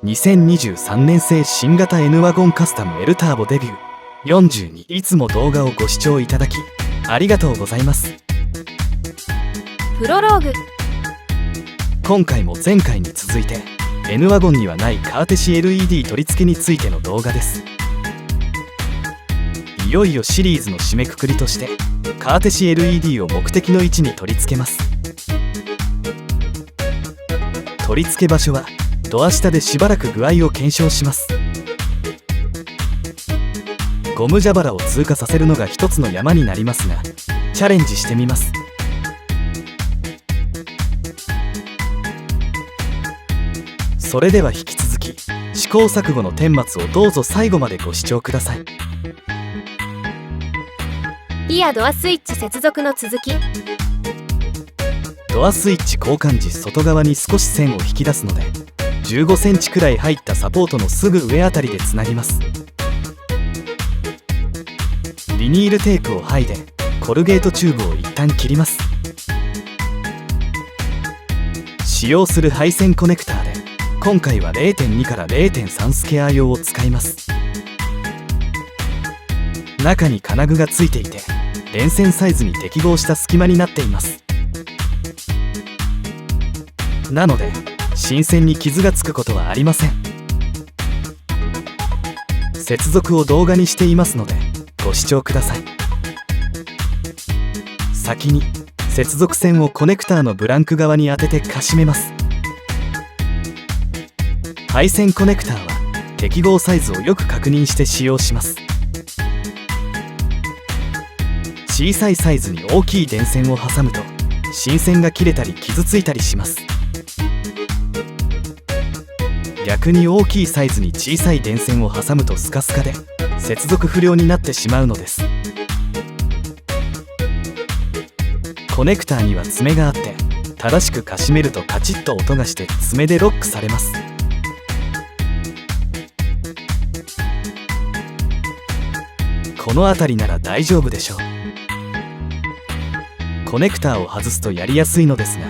2023年製新型 N ワゴンカスタム L ターボデビュー42。いつも動画をご視聴いただきありがとうございます。プロローグ。今回も前回に続いて N ワゴンにはないカーテシ LED 取り付けについての動画です。いよいよシリーズの締めくくりとしてカーテシ LED を目的の位置に取り付けます。取り付け場所はドア下でしばらく具合を検証します。ゴム蛇腹を通過させるのが一つの山になりますがチャレンジしてみます。それでは引き続き試行錯誤の顛末をどうぞ最後までご視聴ください。リアドアスイッチ接続の続き。ドアスイッチ交換時外側に少し線を引き出すので15センチくらい入ったサポートのすぐ上あたりでつなぎます。ビニールテープを剥いでコルゲートチューブを一旦切ります。使用する配線コネクターで今回は 0.2 から 0.3 スケア用を使います。中に金具がついていて電線サイズに適合した隙間になっています。なので新線に傷がつくことはありません。接続を動画にしていますのでご視聴ください。先に接続線をコネクターのブランク側に当ててかしめます。配線コネクターは適合サイズをよく確認して使用します。小さいサイズに大きい電線を挟むと新線が切れたり傷ついたりします。逆に大きいサイズに小さい電線を挟むとスカスカで接続不良になってしまうのです。コネクターには爪があって正しくかしめるとカチッと音がして爪でロックされます。この辺りなら大丈夫でしょう。コネクターを外すとやりやすいのですが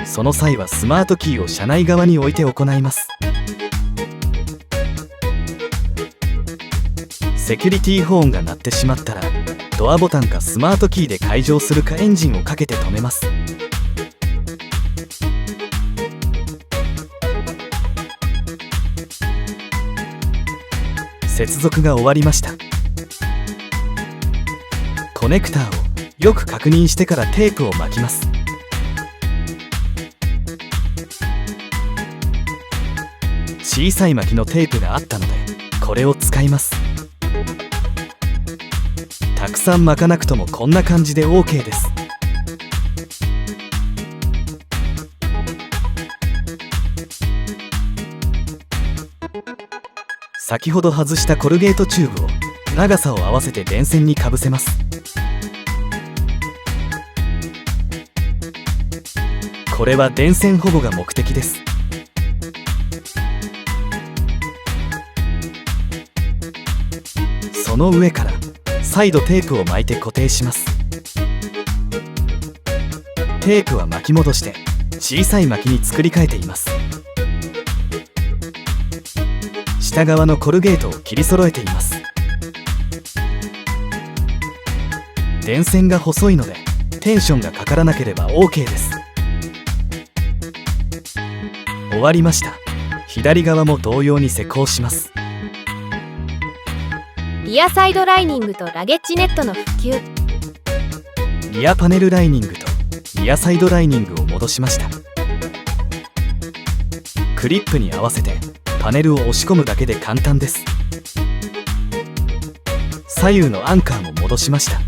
その際はスマートキーを車内側に置いて行います。セキュリティホーンが鳴ってしまったらドアボタンかスマートキーで解錠するかエンジンをかけて止めます。接続が終わりました。コネクターをよく確認してからテープを巻きます。小さい巻きのテープがあったのでこれを使います。たくさん巻かなくともこんな感じで OK です。先ほど外したコルゲートチューブを長さを合わせて電線にかぶせます。これは電線保護が目的です。その上から再度テープを巻いて固定します。テープは巻き戻して小さい巻きに作り変えています。下側のコルゲートを切り揃えています。電線が細いのでテンションがかからなければ OK です。終わりました。左側も同様に施工します。リアサイドライニングとラゲッジネットの復旧。リアパネルライニングとリアサイドライニングを戻しました。クリップに合わせてパネルを押し込むだけで簡単です。左右のアンカーも戻しました。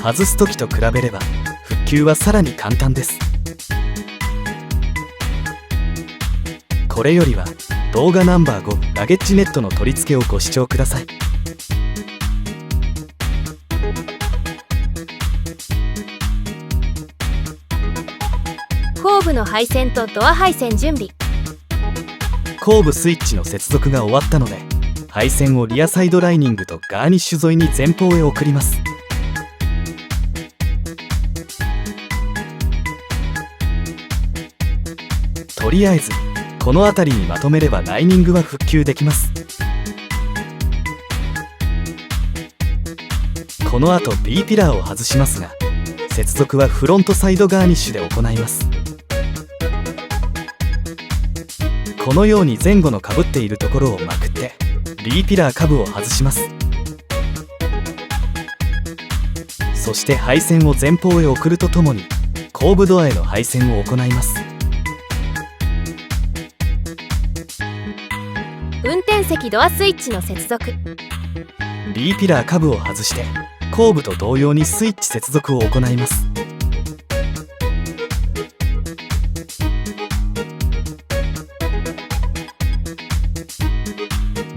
外す時と比べれば復旧はさらに簡単です。これよりは動画ナンバー5ラゲッジネットの取り付けをご視聴ください。後部の配線とドア配線準備。後部スイッチの接続が終わったので配線をリアサイドライニングとガーニッシュ沿いに前方へ送ります。とりあえずこの辺りにまとめればライニングは復旧できます。この後 B ピラーを外しますが、接続はフロントサイドガーニッシュで行います。このように前後のかぶっているところをまくって B ピラー下部を外します。そして配線を前方へ送るとともに後部ドアへの配線を行います。運転席ドアスイッチの接続。 B ピラー下部を外して後部と同様にスイッチ接続を行います。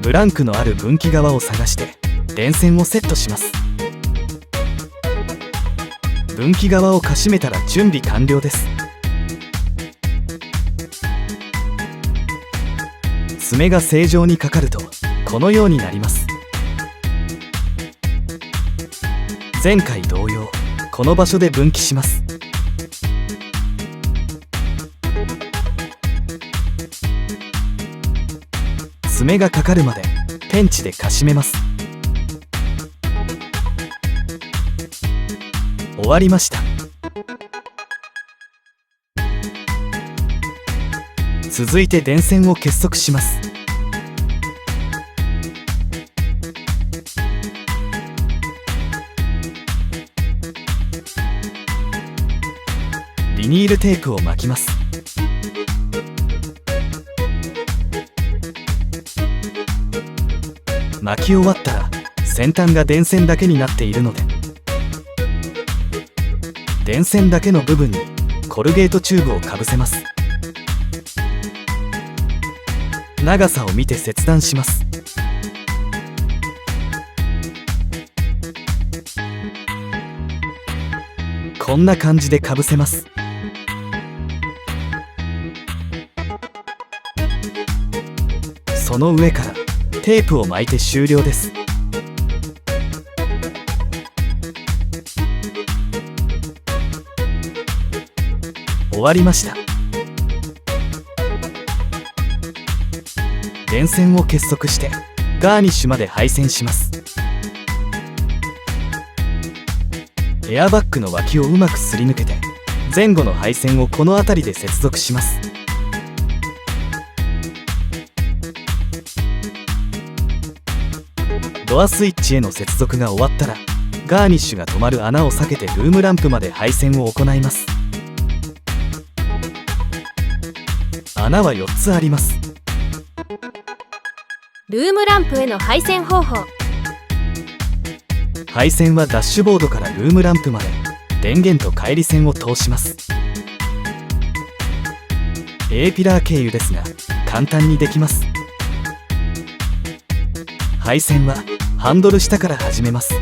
ブランクのある分岐側を探して電線をセットします。分岐側をかしめたら準備完了です。爪が正常にかかるとこのようになります。前回同様この場所で分岐します。爪がかかるまでペンチでかしめます。終わりました。続いて電線を結束します。ビニールテープを巻きます。巻き終わったら先端が電線だけになっているので、電線だけの部分にコルゲートチューブをかぶせます。長さを見て切断します。こんな感じでかぶせます。その上からテープを巻いて終了です。終わりました。電線を結束してガーニッシュまで配線します。エアバッグの脇をうまくすり抜けて前後の配線をこの辺りで接続します。ドアスイッチへの接続が終わったらガーニッシュが止まる穴を避けてルームランプまで配線を行います。穴は4つあります。ルームランプへの配線方法。配線はダッシュボードからルームランプまで電源と乖離線を通します。 A ピラー経由ですが簡単にできます。配線はハンドル下から始めます。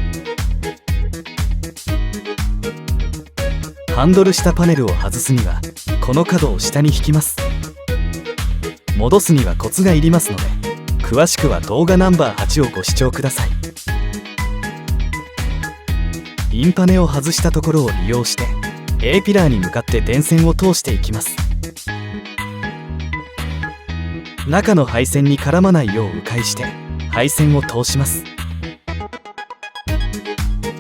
ハンドル下パネルを外すにはこの角を下に引きます。戻すにはコツがいりますので詳しくは動画ナンバー8をご視聴ください。インパネを外したところを利用して A ピラーに向かって電線を通していきます。中の配線に絡まないよう迂回して配線を通します。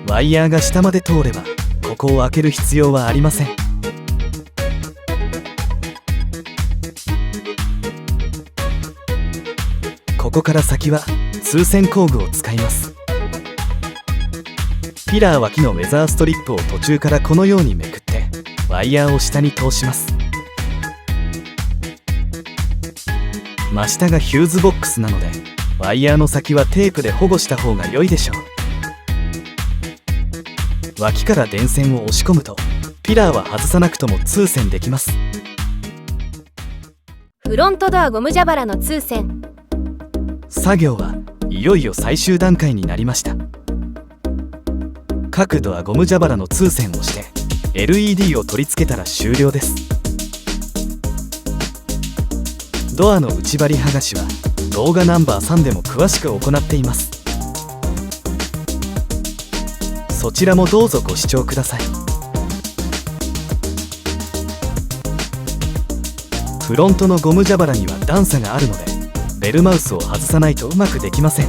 ワイヤーが下まで通ればここを開ける必要はありません。ここから先は通線工具を使います。ピラー脇のウェザーストリップを途中からこのようにめくってワイヤーを下に通します。真下がヒューズボックスなのでワイヤーの先はテープで保護した方が良いでしょう。脇から電線を押し込むとピラーは外さなくとも通線できます。フロントドアゴム蛇腹の通線。作業はいよいよ最終段階になりました。各ドアゴム蛇腹の通線をして LED を取り付けたら終了です。ドアの内張り剥がしは動画ナンバー3でも詳しく行っています。そちらもどうぞご視聴ください。フロントのゴム蛇腹には段差があるので、ベルマウスを外さないとうまくできません。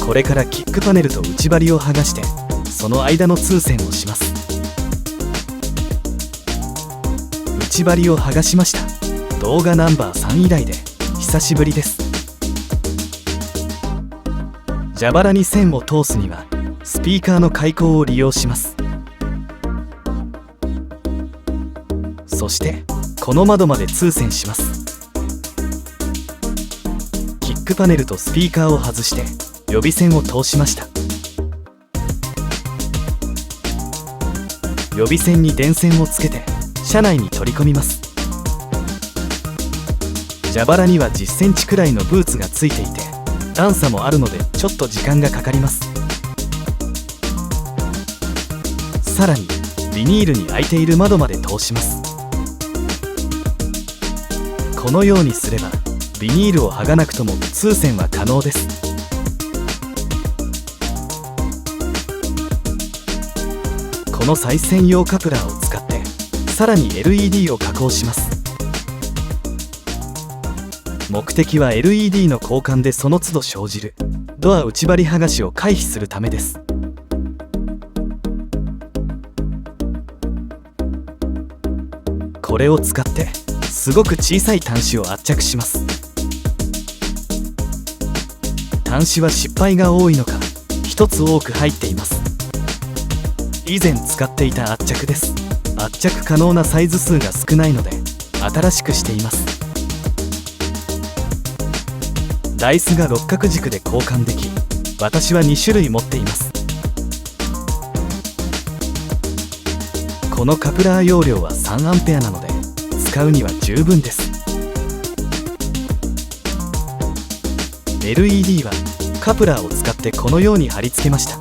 これからキックパネルと内張りを剥がして、その間の通線をします。内張りを剥がしました。動画ナンバー3以来で久しぶりです。蛇腹に線を通すにはスピーカーの開口を利用します。そしてこの窓まで通線します。キックパネルとスピーカーを外して予備線を通しました。予備線に電線をつけて車内に取り込みます。蛇腹には10センチくらいのブーツがついていて、段差もあるのでちょっと時間がかかります。さらにビニールに開いている窓まで通します。このようにすればビニールを剥がなくとも通線は可能です。この再生用カプラーを使ってさらに LED を加工します。目的は LED の交換でその都度生じるドア内張り剥がしを回避するためです。これを使ってすごく小さい端子を圧着します。端子は失敗が多いのか一つ多く入っています。以前使っていた圧着です。圧着可能なサイズ数が少ないので新しくしています。ダイスが六角軸で交換でき、私は2種類持っています。このカプラー容量は 3A なので使うには十分です。 LED はカプラーを使ってこのように貼り付けました。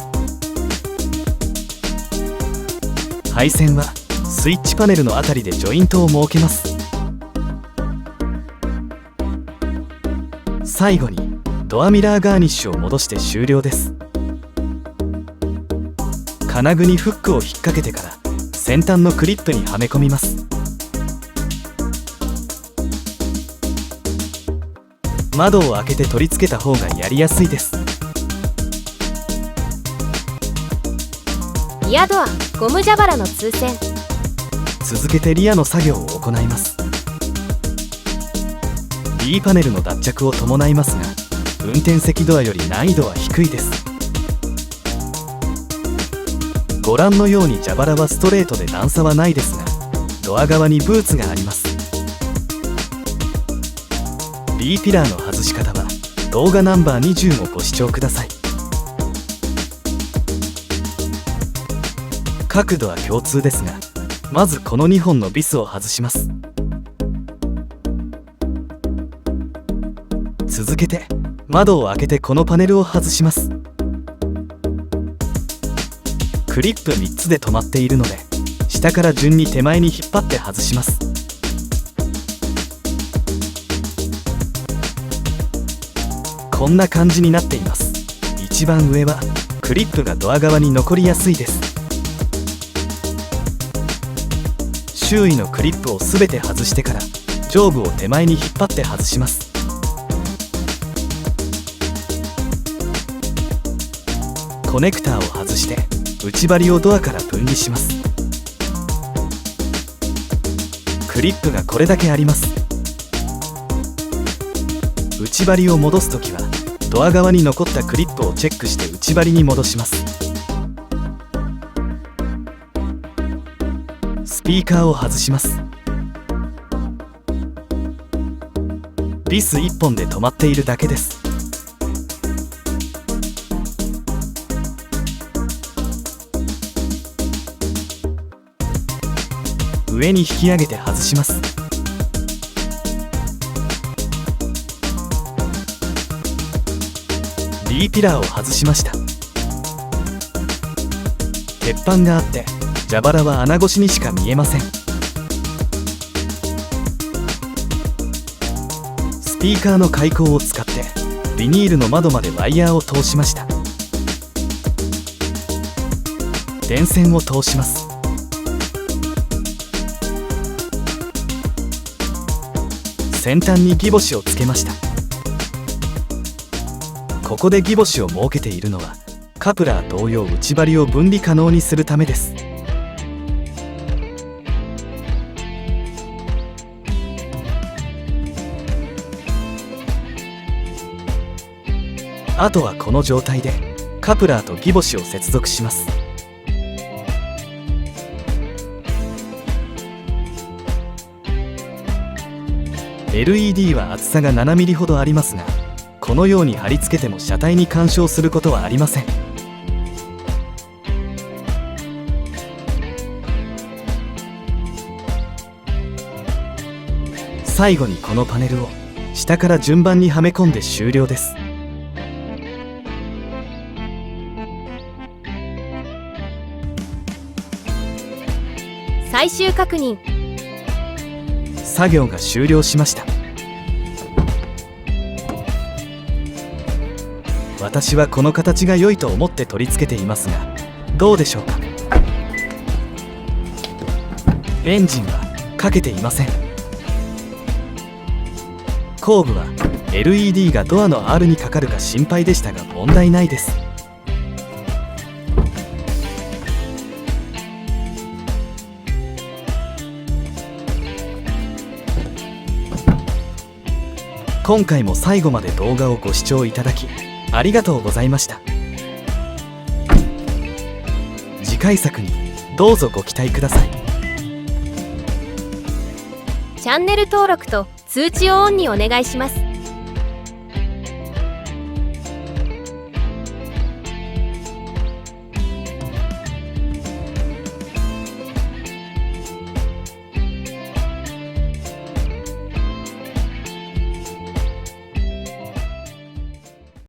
配線はスイッチパネルのあたりでジョイントを設けます。最後にドアミラーガーニッシュを戻して終了です。金具にフックを引っ掛けてから先端のクリップにはめ込みます。窓を開けて取り付けた方がやりやすいです。リアドアゴム蛇腹の通線。続けてリアの作業を行います。 B パネルの脱着を伴いますが、運転席ドアより難易度は低いです。ご覧のように蛇腹はストレートで段差はないですが、ドア側にブーツがあります。 B ピラーの外し方は動画ナンバー20をご視聴ください。角度は共通ですが、まずこの2本のビスを外します。続けて窓を開けてこのパネルを外します。クリップ3つで止まっているので、下から順に手前に引っ張って外します。こんな感じになっています。一番上はクリップがドア側に残りやすいです。周囲のクリップをすべて外してから上部を手前に引っ張って外します。コネクターを外して内張りをドアから分離します。クリップがこれだけあります。内張りを戻すときはドア側に残ったクリップをチェックして内張りに戻します。スピーカーを外します。ビス1本で止まっているだけです。上に引き上げて外します。B ピラーを外しました。鉄板があって蛇腹は穴越しにしか見えません。スピーカーの開口を使ってビニールの窓までワイヤーを通しました。電線を通します。先端にギボシをつけました。ここでギボシを設けているのはカプラー同様内張りを分離可能にするためです。あとはこの状態でカプラーとギボシを接続します。LED は厚さが7ミリほどありますが、このように貼り付けても車体に干渉することはありません。最後にこのパネルを下から順番にはめ込んで終了です。最終確認。作業が終了しました。私はこの形が良いと思って取り付けていますが、どうでしょうか。エンジンはかけていません。後部は LED がドアの R にかかるか心配でしたが問題ないです。今回も最後まで動画をご視聴いただきありがとうございました。次回作にどうぞご期待ください。チャンネル登録と通知をオンにお願いします。